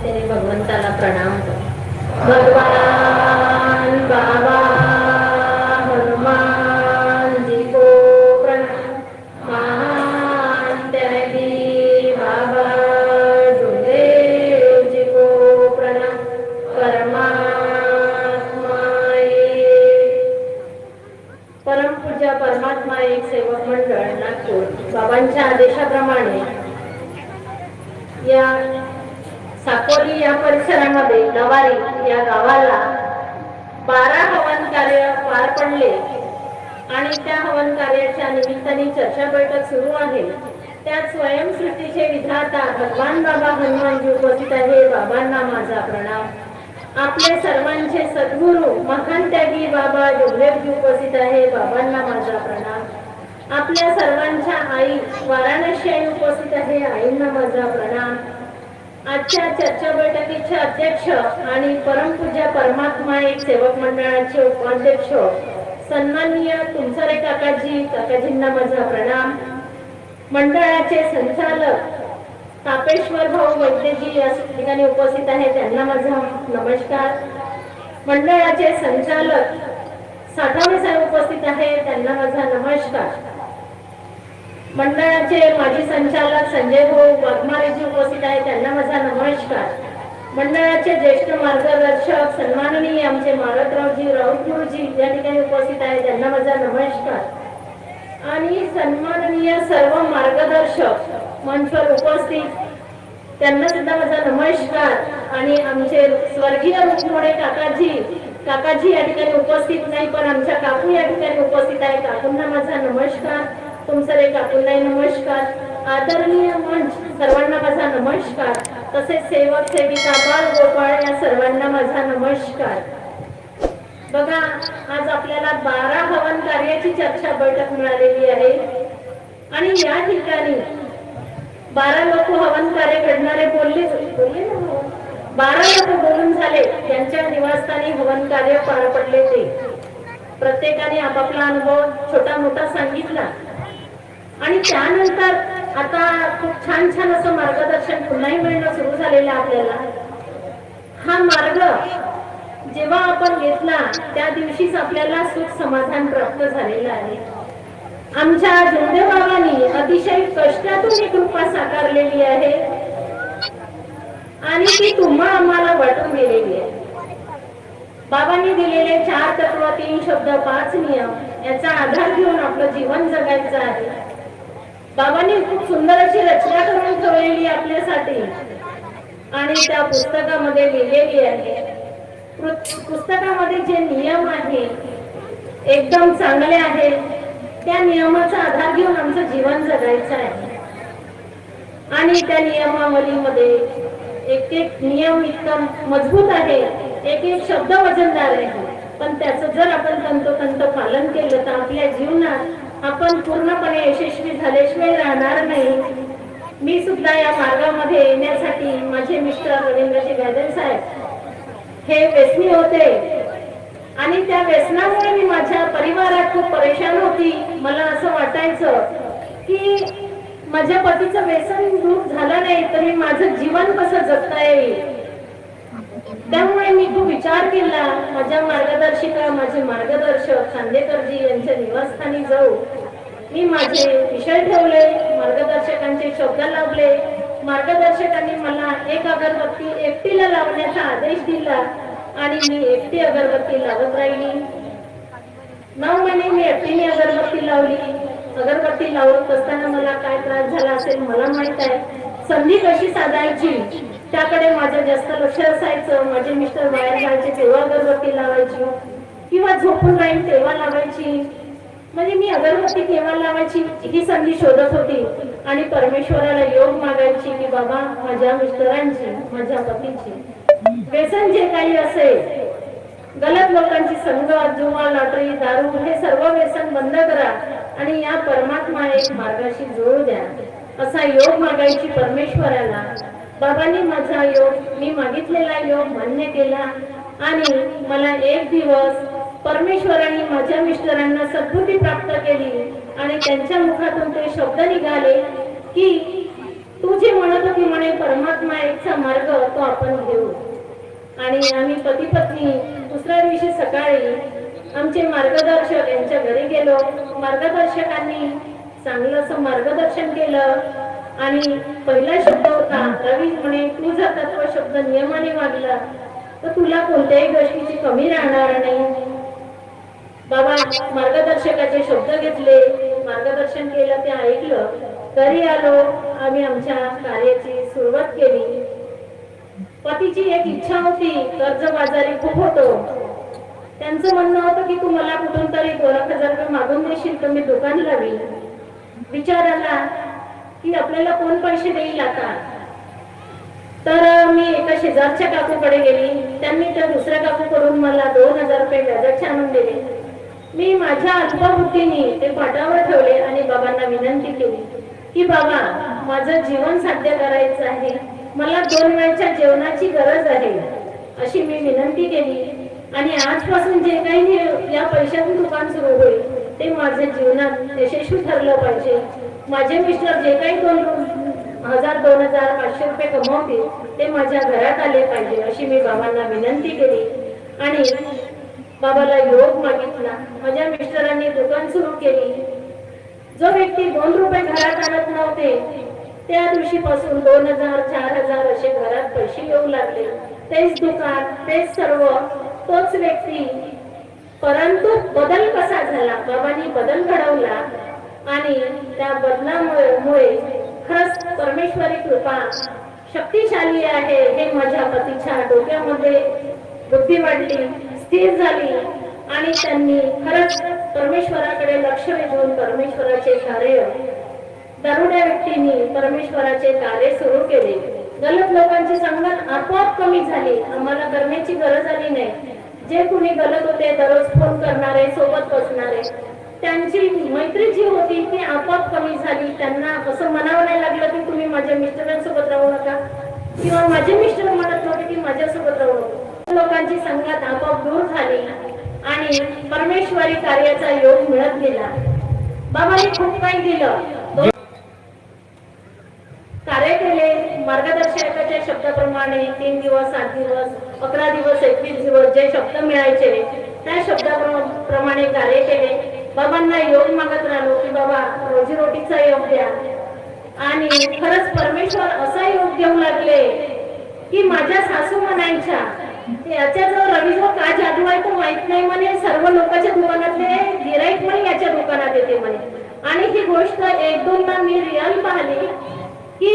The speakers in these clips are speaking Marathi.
त्याने भगवंताला प्रणाम कर. भगवान बाबा हनुमान जी को प्रणाम. महान त्यागी बाबा गुरुदेव जी को प्रणाम. परमात्मा परमपूज्य परमात्मा एक सेवक मंडळ नागपूर बाबांच्या आदेशाप्रमाणे या साकोली या परिसरामध्ये नवारी या गावाला 12 हवन कार्य पार पडले आणि त्या हवन कार्याच्या निमित्ताने चर्चा बैठक सुरू आहे. त्यात स्वयंसृष्टीचे विधाता भगवान बाबा हनुमानजी उपस्थित आहे. बाबांना माझा प्रणाम. आपले सर्वांचे सद्गुरू महान त्यागी बाबा गुरुदेवजी उपस्थित आहे. बाबांना माझा प्रणाम. आपल्या सर्वांच्या आई वाराणसी आई उपस्थित आहे. आईंना माझा प्रणाम. आजच्या चर्चा बैठकीचे अध्यक्ष आणि परमपूज्य परमात्मा एक सेवक मंडळाचे उपाध्यक्ष सन्माननीय तुमसरे काकाजींना माझा प्रणाम. मंडळाचे संचालक तापेश्वर भाऊ वैद्यजी या ठिकाणी उपस्थित आहेत. त्यांना माझा नमस्कार. मंडळाचे संचालक साठवणे साहेब उपस्थित आहेत. त्यांना माझा नमस्कार. मंडळाचे माजी संचालक संजय भाऊ वाघमारेजी उपस्थित आहेत. त्यांना माझा नमस्कार. मंडळाचे ज्येष्ठ मार्गदर्शक सन्माननीय आमचे माळकरावजी राऊत गुरुजी या ठिकाणी उपस्थित आहेत. त्यांना माझा नमस्कार. आणि सन्माननीय सर्व मार्गदर्शक मंचवर उपस्थित त्यांना सुद्धा माझा नमस्कार. आणि आमचे स्वर्गीय रुक्मोडे काकाजी या ठिकाणी उपस्थित नाही, पण आमच्या काकू या ठिकाणी उपस्थित आहे. काकूंना माझा नमस्कार. तुमसरे काकूंनाही नमस्कार. आदरणीय मंच सर्वांना माझा नमस्कार. तसेच सेवक सेविका बाळ गोपाळ या सर्वांना माझा नमस्कार. बघा, आज आपल्याला 12 हवन कार्याची चर्चा बैठक मिळालेली आहे आणि या ठिकाणी 12 लोक हवन कार्य घडणारे बोलले ना. 12 लोक बोलून झाले. त्यांच्या निवासस्थानी हवन कार्य पार पडले. ते प्रत्येकाने आपापला अनुभव छोटा मोठा सांगितला आणि त्यानंतर आता खूप छान छान असं मार्गदर्शन पुन्हाही मिळणं सुरू झालेलं आपल्याला. हा मार्ग जेव्हा आपण घेतला त्या दिवशीच आपल्याला सुख समाधान प्राप्त झालेलं आहे. आमच्या गुरुदेव बाबांनी अतिशय कष्टातून ही कृपा साकारलेली आहे आणि ती तुम्हा आम्हाला वाटून गेलेली आहे. बाबांनी दिलेले 4 तत्व 3 शब्द 5 नियम याचा आधार घेऊन आपलं जीवन जगायचं आहे. बाबांनी खूप सुंदर अशी रचना करून ठेवलेली आपल्यासाठी आणि त्या पुस्तकामध्ये लिहिलेली आहे. पुस्तकामध्ये जे नियम आहे एकदम चांगले आहे. त्या नियमाचा आधार घेऊन आमचं जीवन जगायचं आहे आणि त्या नियमावलीमध्ये एक एक नियम एकदम मजबूत आहे. एक एक शब्द वजनदार आहे. पण त्याचं जर आपण तंतोतंत पालन केलं तर आपल्या जीवनात आपण पूर्णपणे यशस्वी झाल्याशिवाय राहणार नाही. मी सुद्धा या मार्गामध्ये येण्यासाठी माझे मिस्टर रवींद्रजी गायधन साहेब हे व्यसनी होते आणि त्या व्यसनामुळे मी माझ्या परिवारात खूप परेशान होती. मला असं वाटायचं की माझ्या पतीचं व्यसन दूर झालं नाही तरी माझं जीवन कसं जगता येईल. त्यामुळे मी खूप विचार केला. माझ्या मार्गदर्शिका माझे मार्गदर्शक खांदेकरजी यांच्या निवासस्थानी जाऊ मी माझे विषय ठेवले. मार्गदर्शकांचे शब्द लावले. मार्गदर्शकांनी मला एक अगरबत्ती एकटीला लावण्याचा आदेश दिला आणि मी एकटी अगरबत्ती लावत राहिली. 9 महिने मी एकटीने अगरबत्ती लावली. अगरबत्ती लावत असताना मला काय त्रास झाला असेल मला माहित आहे. संधी कशी साधायची त्याकडे माझं जास्त लक्ष असायचं. माझे मिस्टर बाहेर जायचे तेव्हा अगरबत्ती लावायची किंवा झोपून राहील तेव्हा लावायची. म्हणजे मी अगरबत्ती केव्हा लावायची ही संधी शोधत होती आणि परमेश्वराला योग मागायची की बाबा माझ्या मिस्टरांची माझ्या पतीची व्यसन जे काही असेल, गलत लोकांची संगत, जुवा, लॉटरी, दारू हे सर्व व्यसन बंद करा आणि या परमात्मा एक मार्गाशी जोडू द्या असा योग मागायची परमेश्वराला. बाबांनी माझा योग मी मागितलेला योग मान्य केला आणि मला एक दिवस परमेश्वराने माझ्या मिस्टरांना सद्बुद्धी प्राप्त केली आणि त्यांच्या मुखातून ते शब्द निघाले की तू जे म्हणत होती म्हणे परमात्मा एकचा मार्ग तो आपण घेऊ. आणि आम्ही पती पत्नी दुसऱ्या दिवशी सकाळी आमचे मार्गदर्शक यांच्या घरी गेलो. मार्गदर्शकांनी चांगलं असं मार्गदर्शन केलं आणि पहिला शब्द होता, रवी म्हणे तू जर तत्व शब्द नियमाने वागला तर तुला कोणत्याही गोष्टीची कमी राहणार नाही. बाबा मार्गदर्शकाचे शब्द घेतले, मार्गदर्शन केलं, ते ऐकलं. घरी आलो, आम्ही आमच्या कार्याची सुरुवात केली. पतीची एक इच्छा होती, कर्जबाजारी खूप होतो. त्यांचं म्हणणं होतं की तू मला कुठून तरी 2,000 रुपये मागून देशील तर मी दुकान लावी. विचार आला की आपल्याला कोण पैसे देईल आता. तर मी एका शेजारच्या काकूकडे गेली. त्यांनी त्या दुसऱ्या काकूकडून मला 2,000 रुपये व्याजाचे आणून दिले. मी माझ्या अल्पबुद्धीने ते पाटावर ठेवले आणि बाबांना विनंती केली की बाबा माझं जीवन साध्य करायचं आहे, मला 2 वेळच्या जेवणाची गरज आहे, अशी मी विनंती केली. आणि आजपासून जे काही या पैशातून दुकान सुरू होईल ते माझ्या जीवनात यशस्वी ठरलं पाहिजे. माझे मिस्टर जे काही 2,000, 2,000, 500 रुपये कमवतील ते माझ्या घरात आले पाहिजे, अशी मी बाबांना विनंती केली. आणि बाबाला योग मागितला. माझ्या मिस्टरांनी दुकान सुरू केली. जो व्यक्ती 2 रुपये घरात आणत नव्हते त्या दिवशीपासून 2,000, 4,000 असे घरात पैसे येऊ लागले. तेच दुकान, तेच सर्व, तोच व्यक्ती. परंतु बदल कसा झाला, बाबांनी बदल घडवला आणि त्या बदलामुळे खरंच परमेश्वरी कृपा शक्तिशाली आहे हे माझ्या पतीच्या डोक्यामध्ये बुद्धी वाढली, स्थिर झाली आणि त्यांनी खरंच परमेश्वराकडे लक्ष वेधून परमेश्वराचे कार्य, दारुड्या व्यक्तींनी परमेश्वराचे कार्य सुरू केले. गलत लोकांची संगत आपोआप कमी झाली, आम्हाला करण्याची गरज आली नाही. जे कुणी गलत होते, दररोज फोन करणारे, सोबत बसणारे, त्यांची मैत्री जी होती ती आपोआप कमी झाली. त्यांना असं म्हणावं नाही लागलं की तुम्ही माझ्या मिस्टरांसोबत राहू नका, किंवा माझे मिस्टर म्हणत नव्हते की माझ्यासोबत राहू नका. लोकांची संगत आपोआप दूर झाली आणि परमेश्वरी कार्याचा योग मिळत गेला. बाबांनी खूप काही दिलं, कार्य केले. मार्गदर्शकाच्या शब्दाप्रमाणे 3 दिवस, 7 दिवस, 11 दिवस, 21 दिवस जे शब्द मिळायचे त्या शब्दाप्रमाणे कार्य केले. बाबांना योग मागत राहिलो की बाबा रोजीरोटीचा योग द्या. आणि खरंच परमेश्वर असा योग देऊ लागले की माझ्या सासू म्हणायच्या याच्याजवळ रवीजवळ का जादू आहे तो माहित नाही म्हणे, सर्व लोकांच्या दुकानातले गिराईक म्हणे याच्या दुकानात येते म्हणे. आणि ही गोष्ट 1-2दा मी रिअल पाहिली की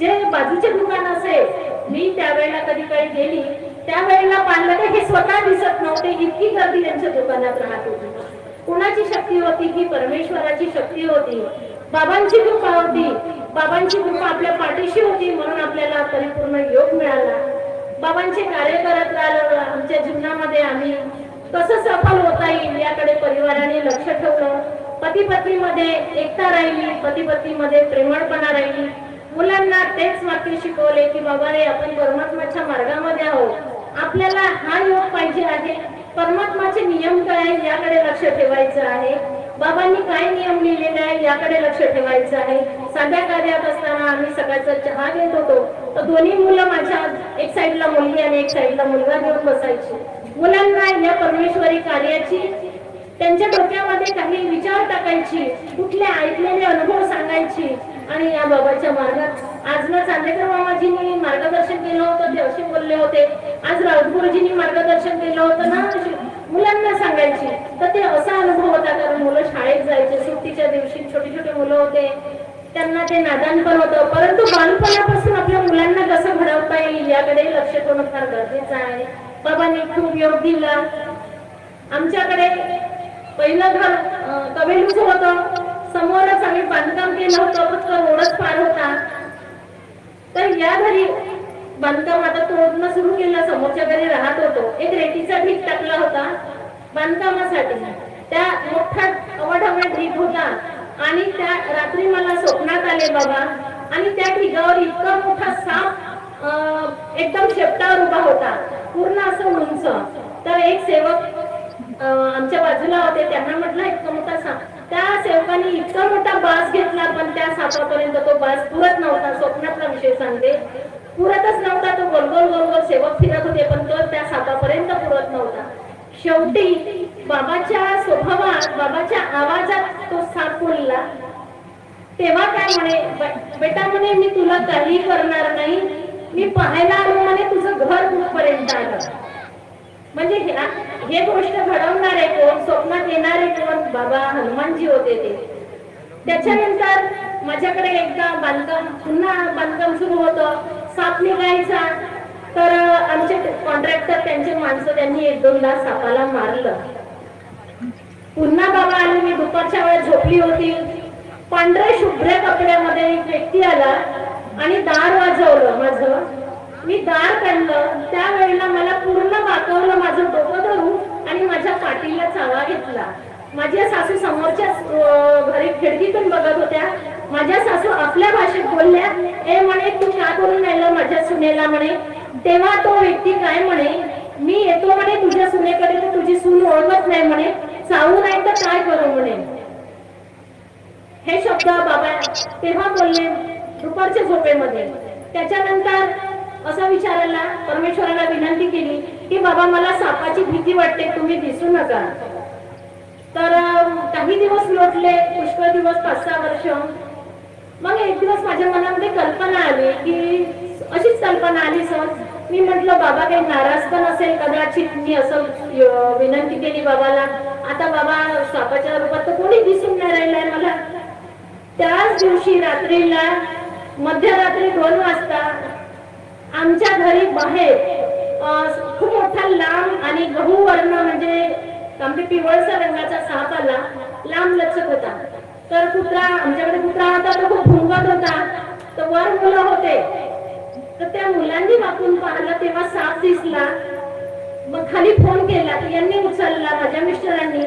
जे बाजूचे दुकान असेल, मी त्यावेळेला कधी काही गेली त्यावेळेला पाहिलं तर हे स्वतः दिसत नव्हते, इतकी गर्दी त्यांच्या दुकानात राहत होती. कुणाची शक्ती होती? की परमेश्वराची शक्ती होती, बाबांची कृपा होती. बाबांची कृपा आपल्या पाठीशी होती म्हणून आपल्याला परिपूर्ण योग मिळाला. बाबांचे कार्य करत राहिलो. आमच्या जीवनामध्ये आम्ही कसं सफल होता येईल याकडे परिवाराने लक्ष ठेवलं. पती पत्नीमध्ये एकता राहिली, पती पत्नीमध्ये प्रेमळपणा राहिली. मुलांना तेच वाक्य शिकवले की बाबा रे आपण परमात्माच्या मार्गामध्ये आहोत, आपल्याला हा योग पाहिजे आहे, परमात्माचे नियम काय आहे याकडे लक्ष ठेवायचं आहे, बाबांनी काय नियम लिहिलेले आहे याकडे लक्ष ठेवायचं आहे. साध्या कार्यात असताना आम्ही सकाळचा चहा घेत होतो तर दोन्ही मुलं माझ्या एक साईडला मुलगी आणि एक साईडला मुलगा घेऊन बसायची. मुलांना या परमेश्वरी कार्याची त्यांच्या डोक्यामध्ये काही विचार टाकायची, कुठले ऐकलेले अनुभव सांगायची आणि या बाबाच्या मार्गात आज ना चांदेकर मामाजींनी मार्गदर्शन केलं होतं ते असे बोलले होते, आज राऊतगुरुजींनी मार्गदर्शन केलं होतं ना मुलांना सांगायची. तर ते असा अनुभव होता कारण मुलं शाळेत जायचे, सुट्टीच्या दिवशी छोटे छोटे मुलं होते, त्यांना ते नादान पण होतं. परंतु बालपणापासून आपल्या मुलांना कसं घडवता येईल याकडे लक्ष ठेवणं फार गरजेचं आहे. बाबांनी खूप योग दिला. आमच्याकडे पहिलं घर कवेलूच होतं, समोरच आम्ही बांधकाम केलं होतं, फक्त रोडच पार होता. तर या घरी बांधकाम आता तोडणं सुरू केलं, समोरच्या घरी राहत होतो. एक रेतीचा ढीग टाकला होता बांधकामासाठी, त्या मोठा अवढावड ढीग होता आणि त्या रात्री मला स्वप्नात आले बाबा आणि त्या ढिगावर इतका मोठा साप एकदम शेपटावर उभा होता, पूर्ण असं उंच. तर एक सेवक आमच्या बाजूला होते, त्यांना म्हटलं इतका मोठा साप त्या सेवकाने इतका मोठा बास घेतला, पण त्या सापापर्यंत तो बास पुरत नव्हता. स्वप्नातला विषय सांगते, पुरतच नव्हता. तो गोलगोल गोलगोल सेवक फिरत होते, पण तो त्या सापापर्यंत पुरत नव्हता. शेवटी बाबाच्या स्वभावात, बाबाच्या आवाजात तो साप बोलला. तेव्हा काय म्हणे, बेटा म्हणे मी तुला काही करणार नाही, मी पाहायला आलो म्हणे तुझं घर कुठपर्यंत आलं. म्हणजे हे गोष्ट घडवणारे कोण, स्वप्नात येणारे कोण, बाबा हनुमानजी होते ते. त्याच्यानंतर माझ्याकडे एकदा पुन्हा बांधकाम सुरू होतं, साप निघायचा. तर आमचे कॉन्ट्रॅक्टर, त्यांचे माणसं, त्यांनी 1-2दा सापाला मारलं. पुन्हा बाबा आले, मी दुपारच्या वेळेस झोपली होती. पांढऱ्या शुभ्र कपड्यामध्ये एक व्यक्ती आला आणि दार वाजवलं माझं. मी दार काढलं, त्यावेळेला मला पूर्ण वाकवलं, माझं डोकं धरून आणि माझ्या पाठीला चावा घेतला. माझ्या सासू समोरच्या घरी खिडकीतून बघत होत्या. माझ्या सासू आपल्या भाषेत बोलल्या, ए म्हणे तू का करून राहिलं माझ्या सुनेला म्हणे. तेव्हा तो व्यक्ती काय म्हणे, मी येतो म्हणे तुझ्या सुनेकडे, तर तुझी सून ओळखत नाही म्हणे, चावू नाही तर काय करू म्हणे. हे शब्द बाबा तेव्हा बोलले दुपारच्या झोपेमध्ये. त्याच्यानंतर असं विचारायला परमेश्वराला विनंती केली की बाबा मला सापाची भीती वाटते, तुम्ही दिसू नका. तर काही दिवस लोटले, पुष्कळ दिवस, 5-6 वर्ष. मग एक दिवस माझ्या मनामध्ये कल्पना आली, की अशीच कल्पना आली सहज. मी म्हटलं बाबा काही नाराज तर नसेल कदाचित, मी असं विनंती केली बाबाला. आता बाबा सापाच्या रूपात तर कोणी दिसून नाही राहिलंय मला. त्याच दिवशी रात्रीला मध्यरात्री 2 वाजता आमच्या घरी बाहेर खूप मोठा लांब आणि गहू वर्ण, म्हणजे तांबडी पिवळसर रंगाचा साप आला, लांब लचक होता. तर कुत्रा, आमच्याकडे कुत्रा होता, तो खूप भुंकत होता. तर वर मुलं होते, तर त्या मुलांनी वाकून पाहिलं, तेव्हा साप दिसला. मग खाली फोन केला, यांनी उचलला माझ्या मिस्टरांनी,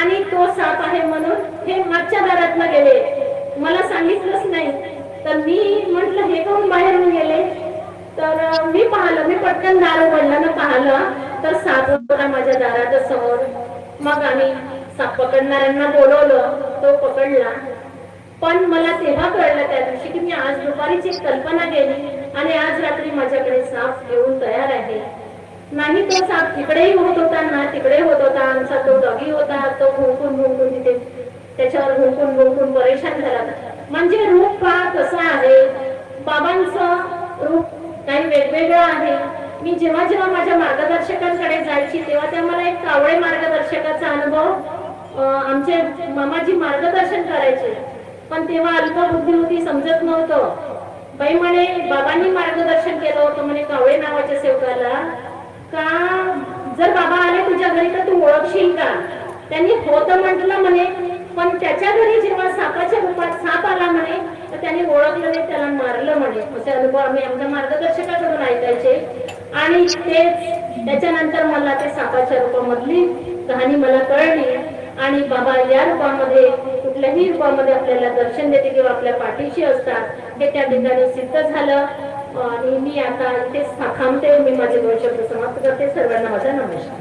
आणि तो साप आहे म्हणून हे मागच्या दारातनं गेले, मला सांगितलंच नाही. तर मी म्हटलं हे कोण बाहेरून गेले. तर मी पाहिलं, मी पटकन दार उघडलं, पाहिलं तर साप होता माझ्या दाराच्या समोर. मग आम्ही साप पकडणाऱ्यांना बोलवलं, तो पकडला. पण मला तेव्हा कळलं त्या दिवशी की मी आज दुपारीची एक कल्पना केली आणि आज रात्री माझ्याकडे साप घेऊन तयार आहे. नाही तो साप तिकडेही होत होता ना तिकडे होत होता. आमचा तो डॉगी होता, तो भुंकून तिथे त्याच्यावर भुंकून परेशान झाला. म्हणजे रूप पहा कसं आहे, बाबांचं रूप काही वेगवेगळं आहे. मी जेव्हा जेव्हा माझ्या मार्गदर्शकांकडे जायची तेव्हा त्या मला एक कावळे मार्गदर्शकाचा अनुभव, आमचे मामाजी मार्गदर्शन करायचे. पण तेव्हा अल्पबुद्धी होती, समजत नव्हतं. बाई म्हणे बाबांनी मार्गदर्शन केलं होतं म्हणे कावळे नावाच्या सेवकाला, का जर बाबा आले तुझ्या घरी तर तू ओळखशील का. त्यांनी होतं म्हटलं म्हणे, पण त्याच्या घरी जेव्हा सापाच्या रूपात साप आला म्हणे तर त्यांनी ओळखलं नाही, त्याला मारलं म्हणे. असे अनुभव आम्ही आमच्या मार्गदर्शकाकडून ऐकायचे. आणि तेच त्याच्यानंतर मला ते सापाच्या रूपामधली कहाणी मला कळली. आणि बाबा या रूपामध्ये, कुठल्याही रूपामध्ये आपल्याला दर्शन देते किंवा आपल्या पाठीशी असतात, हे त्या ठिकाणी सिद्ध झालं. आणि मी आता इथेच थांबते. मी माझे 2 शब्द समाप्त करते. सर्वांना माझा नमस्कार.